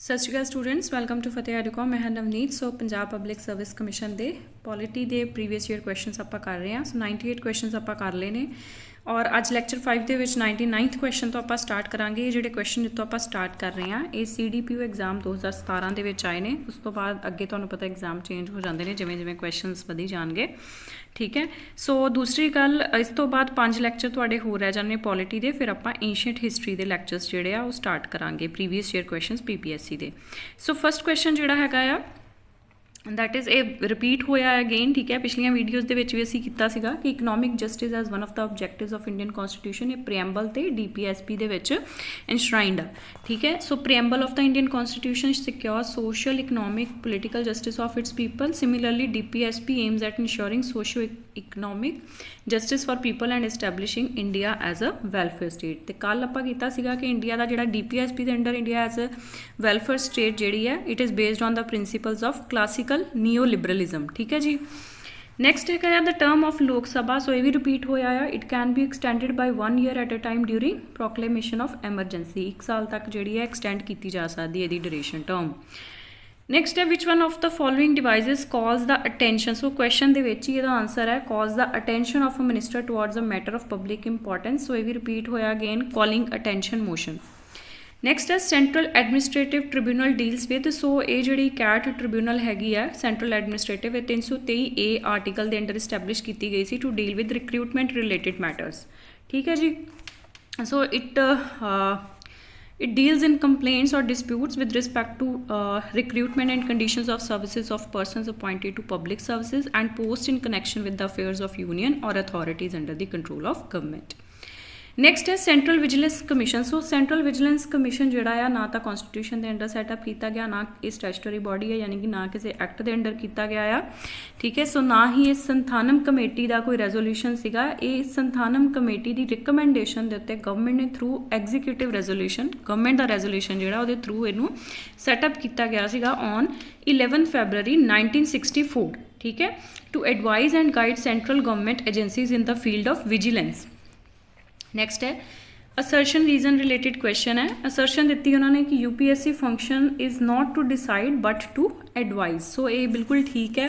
ਸਤਿ ਸ਼੍ਰੀ ਅਕਾਲ students, welcome to ਫਤਿਹ ਐਡੂਕॉम। ਮੈਂ ਹਾਂ ਨਵਨੀਤ। ਸੋ ਪੰਜਾਬ ਪਬਲਿਕ ਸਰਵਿਸ ਕਮਿਸ਼ਨ ਦੇ ਪੋਲਿਟੀ ਦੇ ਪ੍ਰੀਵੀਅਸ ਈਅਰ ਕੁਐਸਚਨਸ ਆਪਾਂ ਕਰ ਰਹੇ ਹਾਂ। ਸੋ 98 ਕੁਐਸਚਨਸ ਆਪਾਂ ਕਰ ਲਏ ਨੇ ਔਰ ਅੱਜ ਲੈਕਚਰ 5 ਦੇ ਵਿੱਚ 99th ਕੁਐਸਚਨ ਤੋਂ ਆਪਾਂ ਸਟਾਰਟ ਕਰਾਂਗੇ। ਇਹ ਜਿਹੜੇ ਕੁਐਸਚਨ ਜਿੱਥੋਂ ਆਪਾਂ ਸਟਾਰਟ ਕਰ ਰਹੇ ਹਾਂ ਇਹ CDPO ਐਗਜ਼ਾਮ 2017 ਦੇ ਵਿੱਚ ਆਏ ਨੇ। ਉਸ ਤੋਂ ਬਾਅਦ ਅੱਗੇ ਤੁਹਾਨੂੰ ਪਤਾ ਐਗਜ਼ਾਮ ਚੇਂਜ ਹੋ ਜਾਂਦੇ ਨੇ ਜਿਵੇਂ ਜਿਵੇਂ ਕੁਐਸਚਨਸ ਵਧੀ ਜਾਣਗੇ, ਠੀਕ ਹੈ। ਸੋ ਦੂਸਰੀ ਗੱਲ, ਇਸ ਤੋਂ ਬਾਅਦ 5 ਲੈਕਚਰ ਤੁਹਾਡੇ ਹੋਰ ਰਹਿ ਜਾਣੇ ਪੋਲਿਟੀ ਦੇ, ਫਿਰ ਆਪਾਂ ਏਂਸ਼ੀਅੰਟ ਹਿਸਟਰੀ ਦੇ ਲੈਕਚਰਸ ਜਿਹੜੇ ਆ ਉਹ ਸਟਾਰਟ ਕਰਾਂਗੇ, ਪ੍ਰੀਵੀਅਸ ਈਅਰ ਕੁਐਸਚਨਸ PPSC ਦੇ। ਸੋ ਫਸਟ ਕੁਐਸਚਨ ਜਿਹੜਾ ਹੈਗਾ ਆ ਦੈਟ ਇਜ਼ ਇਹ ਰਿਪੀਟ ਹੋਇਆ ਅਗੇਨ, ਠੀਕ ਹੈ। ਪਿਛਲੀਆਂ ਵੀਡੀਓਜ਼ ਦੇ ਵਿੱਚ ਵੀ ਅਸੀਂ ਕੀਤਾ ਸੀਗਾ ਕਿ economic justice as one of the objectives of Indian constitution, ਇਹ ਪ੍ਰੀਐਂਬਲ ਤੇ DPSP ਦੇ ਵਿੱਚ ਇਨਸ਼ਰਾਈਨਡ ਆ, ਠੀਕ ਹੈ। So preamble of the Indian constitution secure social, economic, political justice of its people. Similarly DPSP aims at ensuring socio economic justice for people and establishing India as a welfare state. ਤੇ ਕੱਲ੍ਹ ਆਪਾਂ ਕੀਤਾ ਸੀਗਾ ਕਿ India ਦਾ ਜਿਹੜਾ DPSP ਦੇ under India as a welfare state ਜਿਹੜੀ ਹੈ it is based on the principles of classical neo liberalism, ਠੀਕ ਹੈ ਜੀ। ਨੈਕਸਟ ਹੈਗਾ ਆ ਦ ਟਰਮ ਆਫ ਲੋਕ ਸਭਾ। ਸੋ ਇਹ ਵੀ ਰਿਪੀਟ ਹੋਇਆ ਆ, it can be extended by 1 year at a time during proclamation of emergency. 1 ਸਾਲ ਤੱਕ ਜਿਹੜੀ ਹੈ ਐਕਸਟੈਂਡ ਕੀਤੀ ਜਾ ਸਕਦੀ ਹੈ ਇਹਦੀ ਡਿਊਰੇਸ਼ਨ ਟਰਮ। ਨੈਕਸਟ ਹੈ which one of the following devices cause the attention. So question ਦੇ ਵਿੱਚ ਹੀ ਇਹਦਾ ਆਂਸਰ ਹੈ cause the attention of a minister towards a matter of public importance. So ਇਹ ਵੀ ਰਿਪੀਟ ਹੋਇਆ again, calling attention motion. Next ਹੈ central administrative tribunal deals with. So ਇਹ ਜਿਹੜੀ ਕੈਟ ਟ੍ਰਿਬਿਊਨਲ ਹੈਗੀ ਹੈ ਸੈਂਟਰਲ ਐਡਮਿਨਿਸਟ੍ਰੇਟਿਵ, ਇਹ 323A ਆਰਟੀਕਲ ਦੇ ਅੰਡਰ ਇਸਟੈਬਲਿਸ਼ ਕੀਤੀ ਗਈ ਸੀ to deal with recruitment related matters, ਠੀਕ ਹੈ ਜੀ। So it deals in complaints or disputes with respect to recruitment and conditions of services of persons appointed to public services and posts in connection with the affairs of union or authorities under the control of government. Next ਹੈ central vigilance commission. ਸੋ central vigilance commission ਜਿਹੜਾ ਆ ਨਾ ਤਾਂ constitution ਦੇ under setup ਕੀਤਾ ਗਿਆ, ਨਾ ਇਹ ਸਟੈਚੂਟਰੀ ਬੋਡੀ ਹੈ, ਯਾਨੀ ਕਿ ਨਾ ਕਿਸੇ ਐਕਟ ਦੇ ਅੰਡਰ ਕੀਤਾ ਗਿਆ ਆ, ਠੀਕ ਹੈ। ਸੋ ਨਾ ਹੀ ਇਹ ਸੰਥਾਨਮ ਕਮੇਟੀ ਦਾ ਕੋਈ ਰੈਜ਼ੋਲੂਸ਼ਨ ਸੀਗਾ। ਇਹ ਸੰਥਾਨਮ ਕਮੇਟੀ ਦੀ ਰਿਕਮੈਂਡੇਸ਼ਨ ਦੇ ਉੱਤੇ ਗਵਰਨਮੈਂਟ ਨੇ ਥਰੂ ਐਗਜ਼ੀਕਿਊਟਿਵ ਰੈਜ਼ੋਲੂਸ਼ਨ, ਗਵਰਨਮੈਂਟ ਦਾ ਰੈਜ਼ੋਲੂਸ਼ਨ ਜਿਹੜਾ ਉਹਦੇ ਥਰੂ ਇਹਨੂੰ ਸੈਟਅਪ ਕੀਤਾ ਗਿਆ ਸੀਗਾ ਔਨ 11 February 1964, ਠੀਕ ਹੈ, to advise and guide central government agencies in the field of vigilance. Next ਹੈ ਅਸਰਸ਼ਨ ਰੀਜ਼ਨ ਰਿਲੇਟਿਡ ਕੁਐਸਚਨ ਹੈ। ਅਸਰਸ਼ਨ ਦਿੱਤੀ ਉਹਨਾਂ ਨੇ ਕਿ UPSC function is not to decide but to advise. So ਇਹ ਬਿਲਕੁਲ ਠੀਕ ਹੈ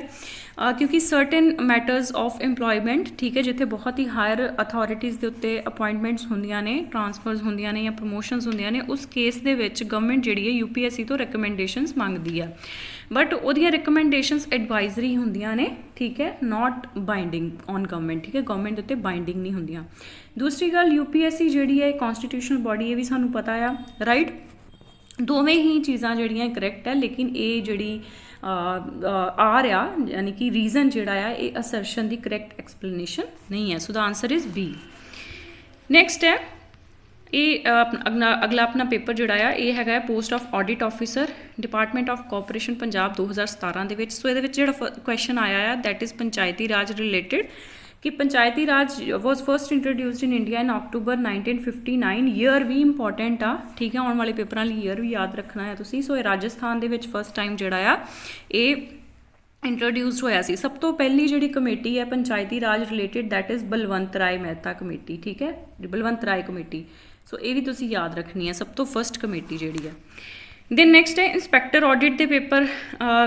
ਕਿਉਂਕਿ ਸਰਟਨ ਮੈਟਰਸ ਆਫ ਇੰਪਲੋਇਮੈਂਟ, ਠੀਕ ਹੈ, ਜਿੱਥੇ ਬਹੁਤ ਹੀ ਹਾਇਰ ਅਥੋਰਿਟੀਜ਼ ਦੇ ਉੱਤੇ ਅਪੁਆਇੰਟਮੈਂਟਸ ਹੁੰਦੀਆਂ ਨੇ, ਟਰਾਂਸਫਰਸ ਹੁੰਦੀਆਂ ਨੇ ਜਾਂ ਪ੍ਰਮੋਸ਼ਨਸ ਹੁੰਦੀਆਂ ਨੇ, ਉਸ ਕੇਸ ਦੇ ਵਿੱਚ ਗਵਰਨਮੈਂਟ ਜਿਹੜੀ ਹੈ UPSC ਤੋਂ ਰਿਕਮੈਂਡੇਸ਼ਨਸ ਮੰਗਦੀ ਆ, ਬਟ ਉਹਦੀਆਂ ਰਿਕਮੈਂਡੇਸ਼ਨਸ ਐਡਵਾਈਜ਼ਰੀ ਹੁੰਦੀਆਂ ਨੇ, ਠੀਕ ਹੈ, ਨਾਟ ਬਾਈਂਡਿੰਗ ਔਨ ਗਵਰਨਮੈਂਟ, ਠੀਕ ਹੈ, ਗਵਰਨਮੈਂਟ ਦੇ ਉੱਤੇ ਬਾਈਂਡਿੰਗ ਨਹੀਂ ਹੁੰਦੀਆਂ। ਦੂਸਰੀ ਗੱਲ, UPSC ਜਿਹੜੀ ਹੈ ਕਨਸਟੀਟਿਊਸ਼ਨਲ ਬੋਡੀ, ਇਹ ਵੀ ਸਾਨੂੰ ਪਤਾ ਆ, ਰਾਈਟ। ਦੋਵੇਂ ਹੀ ਚੀਜ਼ਾਂ ਜਿਹੜੀਆਂ ਕਰੈਕਟ ਹੈ, ਲੇਕਿਨ ਇਹ ਜਿਹੜੀ ਆ ਰਿਹਾ ਯਾਨੀ ਕਿ ਰੀਜ਼ਨ ਜਿਹੜਾ ਆ ਇਹ ਅਸਰਸ਼ਨ ਦੀ ਕਰੈਕਟ ਐਕਸਪਲੇਨੇਸ਼ਨ ਨਹੀਂ ਹੈ। ਸੋ ਦਾ ਆਂਸਰ ਇਜ਼ B। ਨੈਕਸਟ ਹੈ ਇਹ ਅਗਲਾ ਆਪਣਾ ਪੇਪਰ ਜਿਹੜਾ ਆ ਇਹ ਹੈਗਾ post of audit officer, department of cooperation Punjab 2017 ਦੇ ਵਿੱਚ। ਸੋ ਇਹਦੇ ਵਿੱਚ ਜਿਹੜਾ ਕੁਐਸਚਨ ਆਇਆ ਆ ਦੈਟ ਇਜ਼ ਪੰਚਾਇਤੀ ਰਾਜ ਰਿਲੇਟਿਡ, ਕਿ Panchayati Raj was first introduced in India in October 1959। Year ਵੀ ਇੰਪੋਰਟੈਂਟ ਆ, ਠੀਕ ਹੈ, ਆਉਣ ਵਾਲੇ ਪੇਪਰਾਂ ਲਈ ਈਅਰ ਵੀ ਯਾਦ ਰੱਖਣਾ ਹੈ ਤੁਸੀਂ। ਸੋ ਇਹ ਰਾਜਸਥਾਨ ਦੇ ਵਿੱਚ ਫਸਟ ਟਾਈਮ ਜਿਹੜਾ ਆ ਇਹ ਇੰਟਰੋਡਿਊਸਡ ਹੋਇਆ ਸੀ। ਸਭ ਤੋਂ ਪਹਿਲੀ ਜਿਹੜੀ ਕਮੇਟੀ ਹੈ Panchayati Raj related that is Balwant Rai Mehta committee, ਠੀਕ ਹੈ, ਬਲਵੰਤ ਰਾਏ ਕਮੇਟੀ। ਸੋ ਇਹ ਵੀ ਤੁਸੀਂ ਯਾਦ ਰੱਖਣੀ ਹੈ, ਸਭ ਤੋਂ ਫਸਟ ਕਮੇਟੀ ਜਿਹੜੀ ਹੈ। ਦੈਨ ਨੈਕਸਟ ਹੈ ਇੰਸਪੈਕਟਰ ਆਡਿਟ ਦੇ ਪੇਪਰ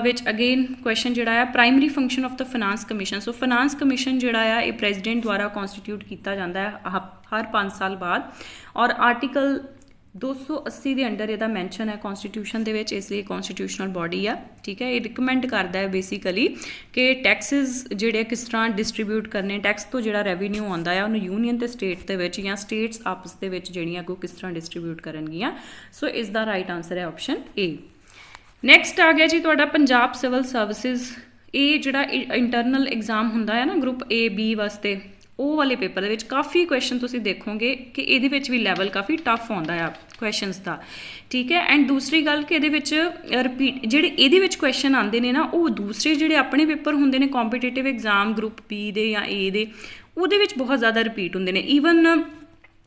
ਵਿੱਚ ਅਗੇਨ ਕੁਐਸਚਨ ਜਿਹੜਾ ਆ primary function of the finance commission. So finance commission ਜਿਹੜਾ ਆ ਇਹ ਪ੍ਰੈਜ਼ੀਡੈਂਟ ਦੁਆਰਾ ਕਨਸਟੀਟਿਊਟ ਕੀਤਾ ਜਾਂਦਾ ਹੈ ਹਰ 5 ਸਾਲ ਬਾਅਦ, ਔਰ ਆਰਟੀਕਲ 280 ਦੇ ਅੰਡਰ ਇਹਦਾ ਮੈਂਸ਼ਨ ਹੈ ਕਨਸਟੀਟਿਊਸ਼ਨ ਦੇ ਵਿੱਚ, ਇਸ ਲਈ ਕਨਸਟੀਟਿਊਸ਼ਨਲ ਬੋਡੀ ਆ, ਠੀਕ ਹੈ। ਇਹ ਰਿਕਮੈਂਡ ਕਰਦਾ ਹੈ ਬੇਸਿਕਲੀ ਕਿ ਟੈਕਸਿਸ ਜਿਹੜੇ ਕਿਸ ਤਰ੍ਹਾਂ ਡਿਸਟਰੀਬਿਊਟ ਕਰਨੇ, ਟੈਕਸ ਤੋਂ ਜਿਹੜਾ ਰੈਵਨਿਊ ਆਉਂਦਾ ਆ ਉਹਨੂੰ ਯੂਨੀਅਨ ਤੇ ਸਟੇਟ ਦੇ ਵਿੱਚ ਜਾਂ ਸਟੇਟਸ ਆਪਸ ਦੇ ਵਿੱਚ ਜਿਹੜੀਆਂ ਅੱਗੋਂ ਕਿਸ ਤਰ੍ਹਾਂ ਡਿਸਟਰੀਬਿਊਟ ਕਰਨਗੀਆਂ। ਸੋ ਇਸ ਦਾ ਰਾਈਟ ਆਂਸਰ ਹੈ ਆਪਸ਼ਨ A। ਨੈਕਸਟ ਆ ਗਿਆ ਜੀ ਤੁਹਾਡਾ ਪੰਜਾਬ ਸਿਵਲ ਸਰਵਿਸਿਜ਼। ਇਹ ਜਿਹੜਾ ਇੰਟਰਨਲ ਐਗਜ਼ਾਮ ਹੁੰਦਾ ਹੈ ਨਾ ਗਰੁੱਪ A B ਵਾਸਤੇ, ਉਹ ਵਾਲੇ ਪੇਪਰ ਦੇ ਵਿੱਚ ਕਾਫੀ ਕੁਐਸਚਨ ਤੁਸੀਂ ਦੇਖੋਗੇ ਕਿ ਇਹਦੇ ਵਿੱਚ ਵੀ ਲੈਵਲ ਕਾਫੀ ਟਫ ਆਉਂਦਾ ਆ ਕੁਐਸਚਨਸ ਦਾ, ਠੀਕ ਹੈ। ਐਂਡ ਦੂਸਰੀ ਗੱਲ ਕਿ ਇਹਦੇ ਵਿੱਚ ਰਿਪੀਟ ਜਿਹੜੇ ਇਹਦੇ ਵਿੱਚ ਕੁਐਸਚਨ ਆਉਂਦੇ ਨੇ ਨਾ, ਉਹ ਦੂਸਰੇ ਜਿਹੜੇ ਆਪਣੇ ਪੇਪਰ ਹੁੰਦੇ ਨੇ ਕੰਪੀਟੀਟਿਵ ਐਗਜ਼ਾਮ ਗਰੁੱਪ B ਦੇ ਜਾਂ A ਦੇ, ਉਹਦੇ ਵਿੱਚ ਬਹੁਤ ਜ਼ਿਆਦਾ ਰਿਪੀਟ ਹੁੰਦੇ ਨੇ। ਈਵਨ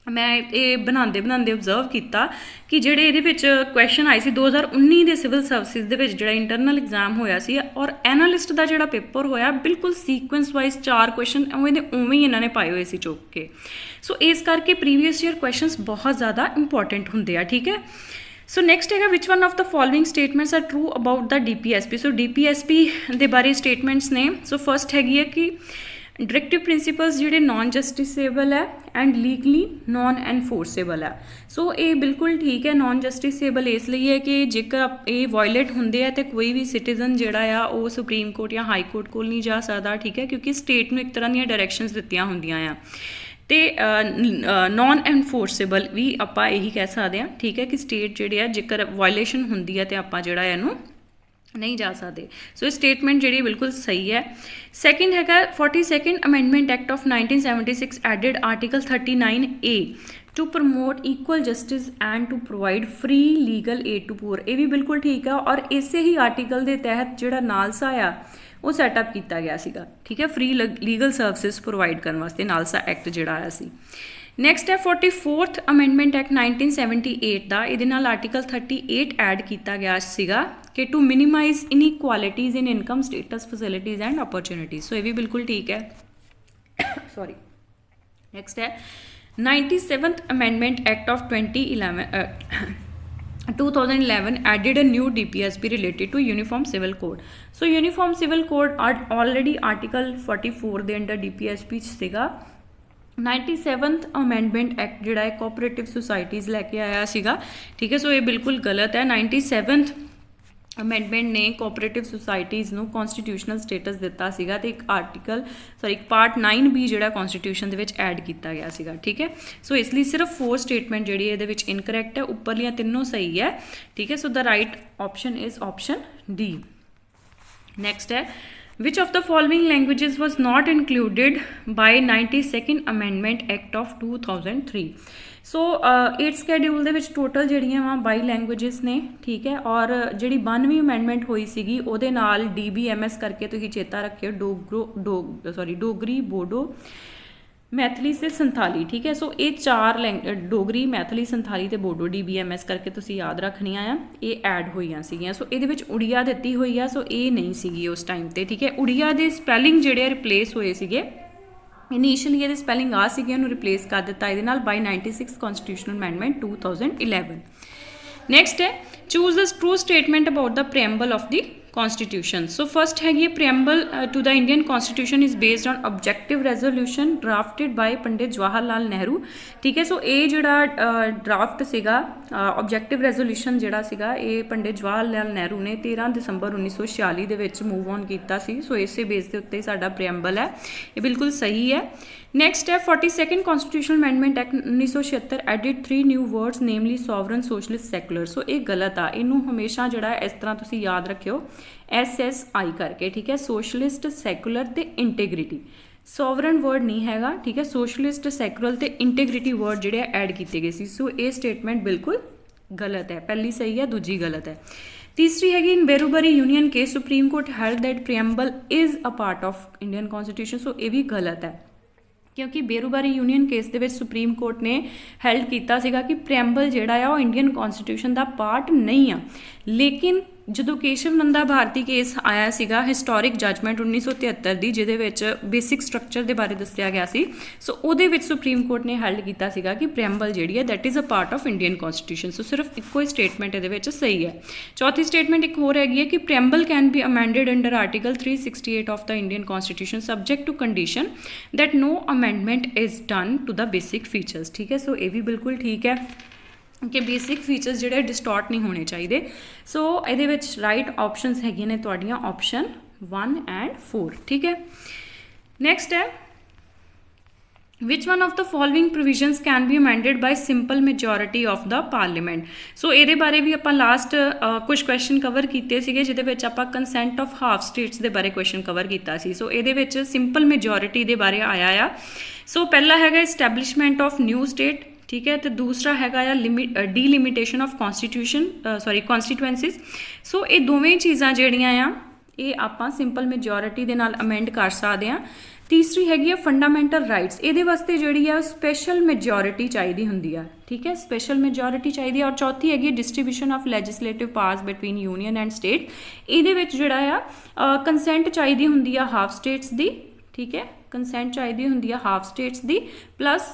ਮੈਂ ਇਹ ਬਣਾਉਂਦੇ ਓਬਜ਼ਰਵ ਕੀਤਾ ਕਿ ਜਿਹੜੇ ਇਹਦੇ ਵਿੱਚ ਕੁਐਸਚਨ ਆਏ ਸੀ 2019 ਦੇ ਸਿਵਲ ਸਰਵਿਸਿਜ਼ ਦੇ ਵਿੱਚ ਜਿਹੜਾ ਇੰਟਰਨਲ ਐਗਜ਼ਾਮ ਹੋਇਆ ਸੀ, ਔਰ ਐਨਾਲਿਸਟ ਦਾ ਜਿਹੜਾ ਪੇਪਰ ਹੋਇਆ ਬਿਲਕੁਲ ਸੀਕੁਐਂਸ ਵਾਈਜ਼ 4 ਕੁਐਸਚਨ ਉਵੇਂ ਦੇ ਉਵੇਂ ਹੀ ਇਹਨਾਂ ਨੇ ਪਾਏ ਹੋਏ ਸੀ ਚੁੱਕ ਕੇ। ਸੋ ਇਸ ਕਰਕੇ ਪ੍ਰੀਵੀਅਸ ਈਅਰ ਕੁਐਸਚਨਸ ਬਹੁਤ ਜ਼ਿਆਦਾ ਇੰਪੋਰਟੈਂਟ ਹੁੰਦੇ ਆ, ਠੀਕ ਹੈ। सो नैक्सट है which one of the following statements are true about the DPSP। So DPSP के बारे स्टेटमेंट्स ने। सो फर्स्ट हैगी है कि डायरैक्टिव प्रिंसीपल्स जिहड़े नॉन जस्टिसेबल है एंड लीगली नॉन एनफोर्सेबल है। सो ये बिल्कुल ठीक है। नॉन जस्टिसेबल इसलिए है कि जेकर ये वायलेट होंदे है तो कोई भी सिटीजन जिहड़ा आ वो सुप्रीम कोर्ट या हाई कोर्ट कोल नहीं जा सकता, ठीक है, क्योंकि स्टेट नूं एक तरह दी डायरैक्शनस दित्तियां होंदियां आ। तो नॉन एनफोर्सेबल भी आप यही कह सकते हैं, ठीक है, कि स्टेट जिहड़ी है जेकर वायलेशन होंदी है तो आप जिहड़ा इहनूं नहीं जा सकते। सो ये स्टेटमेंट जी बिल्कुल सही है। सैकेंड है 42nd amendment act of 1976 added article 39A to promote equal justice and to provide free legal aid to poor. ये भी बिल्कुल ठीक है और इसे ही आर्टिकल के तहत जो नालसा आ वो सैटअप किया गया सीगा, ठीक है, फ्री लीगल सर्विसिज प्रोवाइड करने वास्ते नालसा एक्ट जोड़ा आया सी। नैक्सट है 44th अमेंडमेंट एक्ट 1978 का। ये आर्टिकल 38 एड किया गया सीगा कि to minimize inequalities in income status facilities and opportunities. So ये भी बिल्कुल ठीक है। सॉरी। नैक्सट है 97th amendment act of 2011 added a new DPSP related to uniform civil code. So uniform civil code already article 44 ਦੇ under DPSP ਸੀਗਾ। 97th amendment act जिहड़ा है कोऑपरेटिव सोसाइटीज़ लैके आया सीगा, ठीक है। सो ये बिल्कुल गलत है। 97th अमेंडमेंट ने कोऑपरेटिव सोसाइटीज़ नूं कॉन्स्टिट्यूशनल स्टेटस दिता सीगा ते एक आर्टिकल एक पार्ट 9B जिहड़ा कॉन्स्टिट्यूशन दे विच ऐड किया गया सीगा, ठीक है। सो इसलिए सिर्फ 4 स्टेटमेंट जिहड़ी इहदे विच इनकरैक्ट है, उपरलियां तीनों सही है, ठीक है। So the right option is option D. Next है which of the following languages was not included by 92nd amendment act of 2003। So 8th schedule दे विच टोटल जिहड़ियां वा 22 लैंग्वेजेस ने, ठीक है, और जिहड़ी 92वीं अमेंडमेंट हुई सीगी उहदे नाल DBMS करके तुसीं चेता रखियो, डोगरी, बोडो, मैथिली से संथाली, ठीक है। सो ये 4 डोगरी, मैथिली, संथाली ते बोडो DBMS करके तुसीं याद रखनियां आ, ये ऐड होईयां सीगियां। सो इहदे विच उड़िया दित्ती होई आ, सो ये नहीं सीगी उस टाइम ते, ठीक है। उड़िया दे स्पैलिंग जिहड़े रिप्लेस होए सीगे, इनीशियली ये स्पैलिंग आ सी उन्होंने रिप्लेस कर दिता ये बाय 96 कॉन्स्टिट्यूशनल अमेंडमेंट 2011। नैक्सट है choose the true statement about the preamble of the constitution. So first है preamble to the Indian constitution is based on objective resolution drafted by Pandit Jawahar Lal Nehru, ठीक है। सो ये जोड़ा ड्राफ्ट सीगा ऑब्जेक्टिव रेजोल्यूशन जोड़ा सीगा ये पंडित जवाहर लाल नेहरू ने 13 दिसंबर 1946 दे विच मूव ऑन किया सी। सो इसे बेस के उत्ते साडा प्रेम्बल है, ये बिल्कुल सही है। नैक्सट है 42nd constitutional amendment act 1976 added 3 new words namely sovereign, socialist, secular. So ये गलत आ, इनू हमेशा जोड़ा इस तरह तुसीं याद रखियो SSI करके, ठीक है, सोशलिस्ट, सैकुलर ते इंटीग्रिटी। सॉवरन वर्ड नहीं हैगा, ठीक है, सोशलिस्ट, सैकुलर ते इंटीग्रिटी वर्ड जिहड़े ऐड किए गए सी। सो ये स्टेटमेंट बिल्कुल गलत है, पहली सही है, दूजी गलत है। तीसरी हैगी in Berubari union case supreme court held that preamble is a part of Indian constitution. So ये भी गलत है क्योंकि बेरूबारी यूनियन केस दे विच सुप्रीम कोर्ट ने हैल्ड किया सीगा कि प्रेम्बल जिहड़ा आ वो इंडियन कॉन्स्टिट्यूशन का पार्ट नहीं आ। लेकिन जो केशव नंदा भारती केस आया सीगा हिस्टोरिक जजमेंट 1973 की जिहदे विच बेसिक स्ट्रक्चर के बारे दस्सिया गया सी। सो उहदे विच सुप्रीम कोर्ट ने हैल्ड किया सीगा कि प्रेम्बल जिहड़ी है that is a part of Indian constitution. So सिर्फ इक्को ही स्टेटमेंट इहदे विच सही है। चौथी स्टेटमेंट एक होर हैगी है कि preamble can be amended under article 368 of the Indian constitution subject to condition that no amendment is done to the basic features, ठीक है। सो ये भी बिल्कुल ठीक है कि बेसिक फीचर्स जिहड़े डिस्टॉर्ट नहीं होने चाहिए। सो ये राइट ऑप्शनस हैगे ने तुहाड़ियां ऑप्शन 1 एंड 4, ठीक है। नैक्सट है which one of the following provisions can be amended by simple majority of the parliament. So ये बारे भी आप लास्ट कुछ क्वेश्चन कवर किए सीगे जिहदे विच आपां कंसेंट ऑफ हाफ स्टेट्स के बारे क्वेश्चन कवर किया सी। सो ये सिंपल मेजोरिटी के बारे आया आ। सो पहला है इस्टैबलिशमेंट ऑफ न्यू स्टेट, ठीक है, तो दूसरा हैगा डीलिमिटेशन ऑफ कॉन्स्टिट्यूएंसीज। सो ये दोवें चीज़ां जिहड़ियां आ ये आपां सिंपल मेजोरिटी दे नाल अमेंड कर सकते हैं। तीसरी हैगी फंडामेंटल राइट्स, ये वास्ते जिहड़ी है स्पैशल मेजोरिटी चाहिए हुंदी है, ठीक है, स्पैशल मेजोरिटी चाहिए। और चौथी हैगी distribution of legislative powers between union and state, ये जिहड़ा आ कंसेंट चाहिए हुंदी है हाफ स्टेट्स दी, ठीक है, कंसेंट चाहिए होंगी हाफ स्टेट्स की plus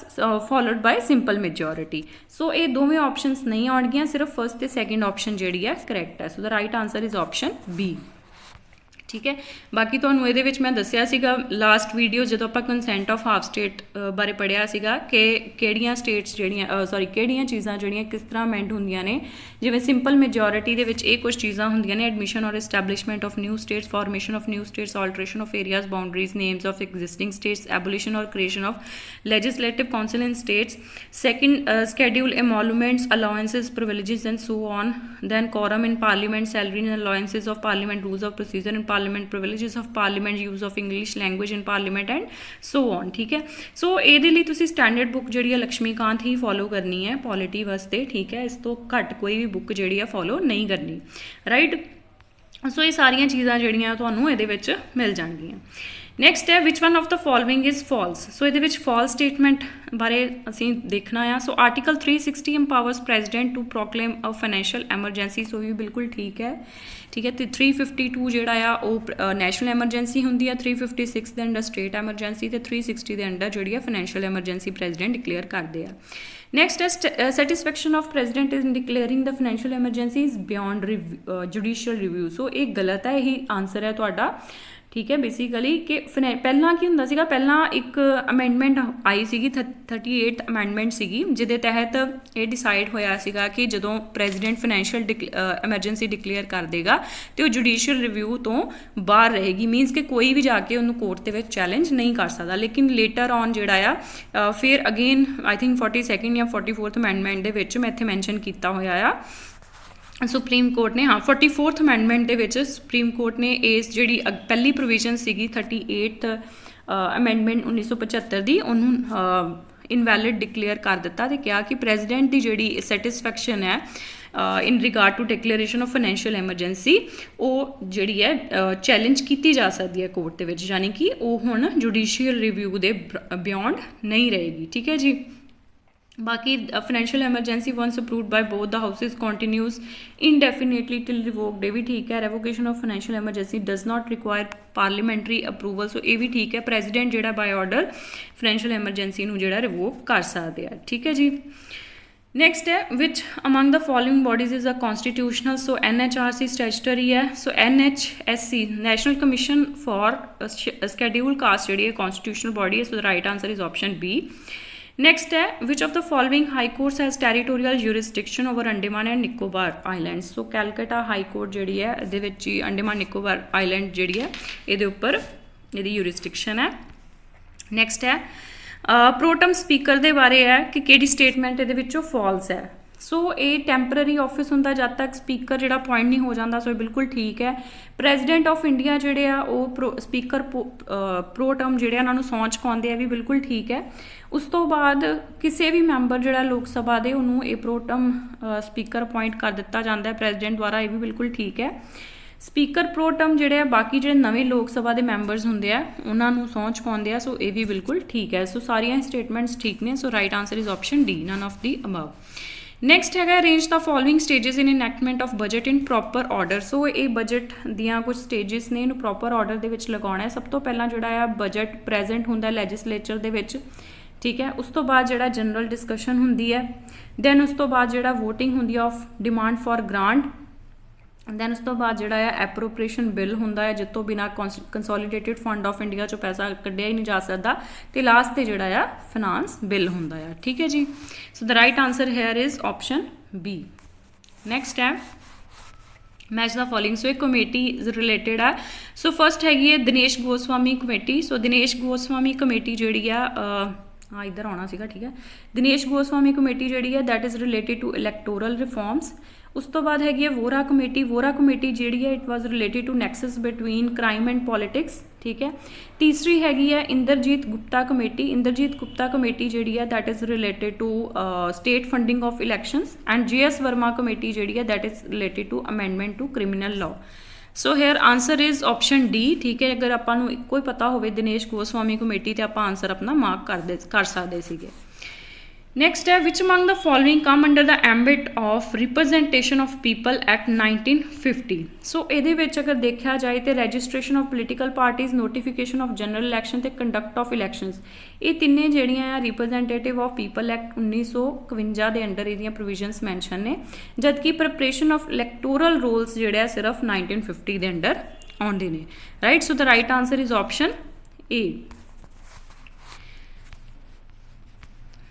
followed by simple majority. So ये दोवें ऑप्शनस नहीं आउणगियां, सिर्फ फर्स्ट ते सैकेंड ऑप्शन जिहड़ी है करैक्ट है। So the right answer is option B. ठीक है, बाकी तुहानूं इहदे विच मैं दस्सिया सीगा लास्ट वीडियो जदों आपां कंसेंट ऑफ हाफ स्टेट बारे पढ़िया सीगा कि किहड़ियां स्टेट्स जिहड़ियां सॉरी किहड़ियां चीज़ां जिहड़ियां किस तरह अमेंड हुंदियां ने। जिवें सिंपल मेजोरिटी दे विच कुछ चीज़ां हुंदियां ने, एडमिशन और establishment of new states, formation of new states, alteration of areas boundaries, names of existing states, abolition और creation of legislative council in states, second schedule emoluments, allowances, privileges and so on, then quorum in parliament, salary and allowances of parliament, rules of procedure in parliament, privileges of parliament, use of English language in parliament and so on। ठीक है, सो ਇਹਦੇ ਲਈ ਤੁਸੀਂ standard book ਜਿਹੜੀ ਹੈ ਲక్ష్ਮੀਕਾਂਤ ਹੀ follow ਕਰਨੀ ਹੈ polity ਵਾਸਤੇ। ਠੀਕ ਹੈ, ਇਸ ਤੋਂ ਘੱਟ ਕੋਈ ਵੀ ਬੁੱਕ ਜਿਹੜੀ ਹੈ ਫੋਲੋ ਨਹੀਂ ਕਰਨੀ, ਰਾਈਟ। ਸੋ ਇਹ ਸਾਰੀਆਂ ਚੀਜ਼ਾਂ ਜਿਹੜੀਆਂ ਤੁਹਾਨੂੰ ਇਹਦੇ ਵਿੱਚ ਮਿਲ ਜਾਣਗੀਆਂ। ਨੈਕਸਟ ਹੈ which one of the following is false. So ਇਹਦੇ ਵਿੱਚ ਫਾਲਸ ਸਟੇਟਮੈਂਟ ਬਾਰੇ ਅਸੀਂ ਦੇਖਣਾ ਆ। So article 360 empowers president to proclaim a financial emergency। So ਇਹ ਬਿਲਕੁਲ ਠੀਕ ਹੈ। ਠੀਕ ਹੈ, ਤੇ 352 ਜਿਹੜਾ ਆ ਉਹ ਨੈਸ਼ਨਲ ਐਮਰਜੈਂਸੀ ਹੁੰਦੀ ਆ, 356 ਦੇ ਅੰਡਰ ਸਟੇਟ ਐਮਰਜੈਂਸੀ, ਤੇ 360 ਦੇ ਅੰਡਰ ਜਿਹੜੀ ਆ ਫਾਈਨੈਂਸ਼ੀਅਲ ਐਮਰਜੈਂਸੀ ਪ੍ਰੈਜ਼ੀਡੈਂਟ ਡਿਕਲੇਅਰ ਕਰਦੇ ਆ। ਨੈਕਸਟ ਹੈ satisfaction of president in declaring the financial emergency is beyond judicial review. So ਇਹ ਗਲਤ ਹੈ, ਇਹੀ ਆਨਸਰ ਹੈ ਤੁਹਾਡਾ। ठीक है, बेसिकली कि पहला की हुंदा सीगा, पहला एक अमेंडमेंट आई सीगी 38th अमेंडमेंट सीगी, जिहदे तहत ये डिसाइड होया सीगा कि जदों प्रेजिडेंट फाइनैंशियल एमरजेंसी डिकलेयर कर देगा तो जुडिशियल रिव्यू तो बाहर रहेगी। मीनस कि कोई भी जाके उन्होंने कोर्ट के चैलेंज नहीं कर सकता। लेकिन लेटर ऑन जिहड़ा आ फिर अगेन आई थिंक 42nd या 44th अमेंडमेंट दे विच मैं इत्थे मैंशन कीता होया आ सुप्रीम कोर्ट ने, हाँ 44th अमेंडमेंट ਦੇ ਵਿੱਚ सुप्रीम कोर्ट ने इस ਜਿਹੜੀ ਪਹਿਲੀ ਪ੍ਰੋਵੀਜ਼ਨ ਸੀਗੀ 38th ਅਮੈਂਡਮੈਂਟ 1975 ਦੀ ਉਹਨੂੰ ਇਨਵੈਲਿਡ ਡਿਕਲੇਅਰ ਕਰ ਦਿੱਤਾ ਤੇ ਕਿਹਾ ਕਿ ਪ੍ਰੈਜ਼ੀਡੈਂਟ ਦੀ ਜਿਹੜੀ ਸੈਟਿਸਫੈਕਸ਼ਨ ਹੈ in regard to declaration of financial emergency ਉਹ ਜਿਹੜੀ ਹੈ ਚੈਲੰਜ ਕੀਤੀ ਜਾ ਸਕਦੀ ਹੈ ਕੋਰਟ ਦੇ ਵਿੱਚ, ਯਾਨੀ ਕਿ ਉਹ ਹੁਣ ਜੁਡੀਸ਼ੀਅਲ ਰਿਵਿਊ ਦੇ ਬਿਯੋਂਡ ਨਹੀਂ ਰਹੇਗੀ। ਠੀਕ ਹੈ ਜੀ। बाकी financial emergency once approved by both the houses continues indefinitely till revoked, ये भी ठीक है। Revocation of financial emergency does not require parliamentary approval, so ये भी ठीक है। प्रेजिडेंट जिहड़ा बाय ऑर्डर फाइनैंशियल एमरजेंसी नूं जिहड़ा रिवोक कर सकते हैं। ठीक है जी। नैक्सट है which among the following bodies is a constitutional. So NHRC statutory है। So NHSC national commission for scheduled caste जिहड़ी है कॉन्स्टिट्यूशनल बॉडी है। So the right answer is option B. Next है which of the following high courts has territorial jurisdiction over Andaman and Nicobar islands. So Calcutta high court जिहड़ी है इहदे विच ही Andaman Nicobar island जिहड़ी है इहदे उपर इहदी यूरिसडिक्शन है। नैक्सट है प्रोटम स्पीकर दे बारे है कि किहड़ी स्टेटमेंट इहदे विचों फॉल्स है। सो ये टैंपररी ऑफिस हुंदा जद तक स्पीकर जिहड़ा अपॉइंट नहीं हो जाता, सो बिल्कुल ठीक है। प्रेजिडेंट ऑफ इंडिया जिहड़े आ वो स्पीकर प्रोटम जिहड़े उन्हां नूं सौं चुकाउंदे आ, भी बिल्कुल ठीक है। उस तो बाद किसी भी मैंबर जिहड़ा लोक सभा दे उन्होंने ये प्रोटम स्पीकर अपॉइंट कर दिता जाता है प्रेजिडेंट द्वारा, ये भी बिल्कुल ठीक है। स्पीकर प्रोटम जिहड़े बाकी जिहड़े नवे लोक सभा के मैंबरस हुंदे आ उन्होंने सौं चुकाउंदे आ, सो ये भी बिल्कुल ठीक है। सो सारियां स्टेटमेंट्स ठीक ने। So right answer is option D, none of the above. Next है arrange the following stages in enactment of budget in proper order. So ये बजट दियाँ कुछ स्टेजेस ने, इन्हूं प्रॉपर ऑर्डर दे विच लगाउणा है। सब तो पहला जिहड़ा आ बजट प्रेजेंट हुंदा लैजिसलेचर दे विच, ठीक है। उस तो बाद जिहड़ा जनरल डिस्कशन हुंदी है, दैन उस तो बाद जिहड़ा वोटिंग हुंदी है of demand for grant, then उस तो बाद जिहड़ा है एप्रोप्रिएशन बिल हुंदा है जितों बिना कंसोलीडेटेड फंड ऑफ इंडिया चो पैसा कढ़िया ही नहीं जा सकता, तो लास्ट ते जिहड़ा आ फिनांस बिल हुंदा है। ठीक है जी। So the right answer here is option B. Next है मैच द फॉलोइंग। सो एक कमेटी रिलेटेड है। सो फर्स्ट हैगी है Dinesh Goswami committee. So Dinesh Goswami committee जिहड़ी आ हाँ इधर आना सीगा, ठीक है। दिनेश गोस्वामी कमेटी जिहड़ी है that is related to electoral reforms. उस तो बाद हैगी है वोरा कमेटी। वोरा कमेटी जिहड़ी है it was related to nexus between crime and politics, ठीक है। तीसरी हैगी है इंद्रजीत गुप्ता कमेटी। इंद्रजीत गुप्ता कमेटी जिहड़ी है that is related to state funding of elections. And JS Verma committee जिहड़ी है that is related to amendment to criminal law. So here answer is option D, ठीक है। अगर आपां नूं कोई पता होवे दिनेश गोस्वामी कमेटी तो आप आंसर अपना मार्क कर सकते सीगे। नेक्स्ट है which among the following come under the ambit of representation of people act 1950। सो ये अगर देखा जाए तो registration of political parties, notification of general election ते कंडक्ट ऑफ इलैक्शनस, ये तिन्ने जिहड़ियां रिप्रजेंटेटिव ऑफ पीपल एक्ट 1951 के अंडर ये प्रोविजनस मैंशन ने, जबकि प्रैपरेशन ऑफ इलैक्टोरल रोल्स जिहड़े सिर्फ 1950 के अंडर आउंदे ने। Right, so the right answer is option A.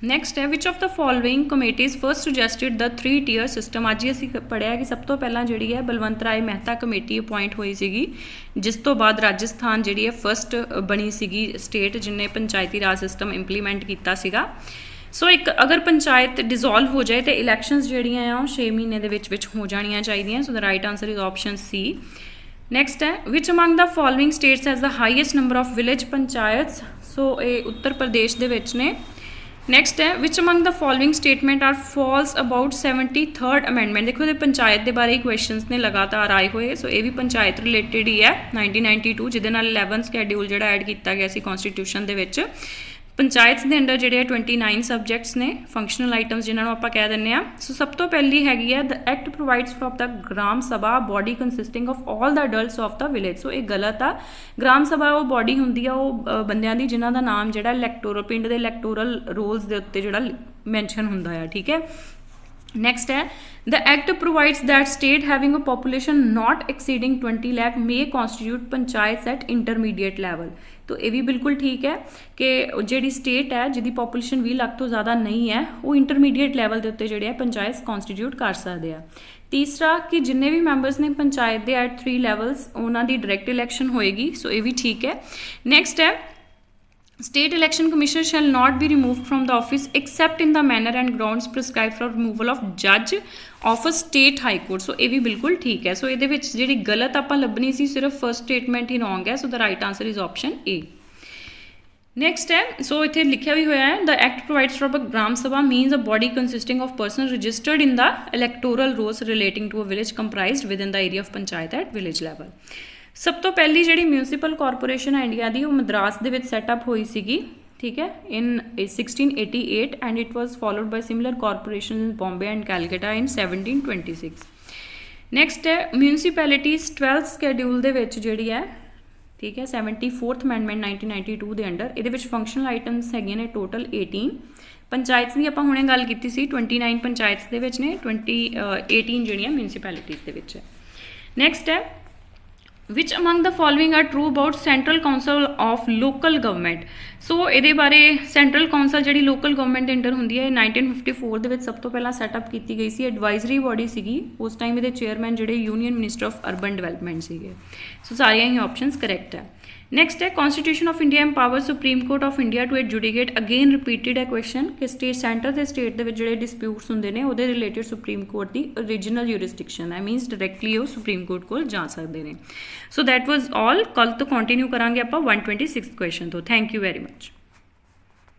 Next है which of the following committees first suggested the 3-tier system. अज ही असीं पढ़िया कि सब तो पहला जी है बलवंत राय मेहता कमेटी अपॉइंट हुई सी, जिस तो बाद राजस्थान जी है फर्स्ट बनी सी स्टेट जिन्हें पंचायती राज सिस्टम इंप्लीमेंट किया सीगा। सो एक अगर पंचायत डिजोल्व हो जाए तो इलैक्शनस जिहड़ियां 6 महीने दे विच हो जानियां चाहिए। So the right answer is option C. Next है which among the following states has the highest number of village panchayats. So ये उत्तर प्रदेश दे विच ने। नैक्सट है which among the following statement are false about 73rd amendment. देखो ये पंचायत के बारे क्वेश्चंस ने लगातार आए हुए। सो ये भी पंचायत रिलेटेड ही है 1992 जिहदे नाल 11th शेड्यूल जिहड़ा ऐड किया गया सी कॉन्स्टिट्यूशन दे विच। पंचायत के अंडर जिहड़े 29 सबजैक्ट्स ने, फंक्शनल आइटम्स जिन्होंने आप कह दें। सो सब तो पहली हैगी है the act provides for the gram sabha body consisting of all the adults of the village. So ये गलत आ। ग्राम सभा वो बॉडी होंदी आ वो बंदियां दी जिन्हां दा नाम जिहड़ा इलैक्टोरल पिंड दे इलैक्टोरल रोल्स दे उत्ते जिहड़ा मैंशन हुंदा है। ठीक है। नैक्सट है the act provides that state having a population not exceeding 20 lakh may constitute panchayat eight intermediate level. तो ये भी बिल्कुल ठीक है कि जी स्टेट है जिसकी पॉपूलेशन 20 लाख तो ज़्यादा नहीं है वो इंटरमीडिएट लैवल के उत्ते जिहड़े पंचायत कॉन्स्टिट्यूट कर सकते हैं। तीसरा कि जिन्ने भी मैंबर्स ने पंचायत के एट 3 लैवल्स उन्हों की डायरैक्ट इलैक्शन होएगी। सो ये भी ठीक है। नैक्सट है state election commission shall not be remove from the office except in the manner and grounds prescribe for removal of जज of a state high court. So ये भी बिल्कुल ठीक है। सो ये जी गलत आप लभनी सी सिर्फ फर्स्ट स्टेटमेंट ही रॉन्ग है। So the right answer is option A. Next है सो इतने लिखा भी होया है the act provides for a gram sabha means a body consisting of person registered in the electoral rolls relating to a village comprised with in the area of panchayat at village level. सब तो पहली जी म्यूनसिपल कॉरपोरेशन है India की वो मद्रास के setup हुई सी। ठीक है, in 1688 and it was followed by similar corporation in Bombay and Calcutta in 1726। Next है म्यूनसिपैलिटीज़ 12th शेड्यूल जी है। ठीक है, 74th अमेंडमेंट 1992 के अंडर ये फंक्शनल आइटम्स है ने टोटल 18। पंचायत की आप हुणे गल की सी 29 पंचायत के ने 18 जी म्यूनसिपैलिटीज़ के। नैक्सट है which among the following are true about central council of local government. So ये बारे सेंट्रल काउंसल जी लोकल गवर्नमेंट के अंडर होंगी है 1954 के सब तो पहला सैटअप की गई सी। एडवाइजरी बॉडी सी उस टाइम ये चेयरमैन जोड़े union minister of urban development से। सो सारिया ही ऑप्शनस करैक्ट है। नैक्सट है constitution of India empower supreme court of India to adjudicate. Again repeated है क्वेश्चन कि स्टेट सेंटर के स्टेट के जो डिस्प्यूट्स होंगे ने वो रिलेटेड सुप्रीम कोर्ट की ओरिजिनल यूरिसडिक्शन है मीनस डायरैक्टली वो सुप्रीम कोर्ट को जा सकते हैं। So that was all. कल तो कंटिन्यू करांगे आप 126 क्वेश्चन तो। Thank you very much.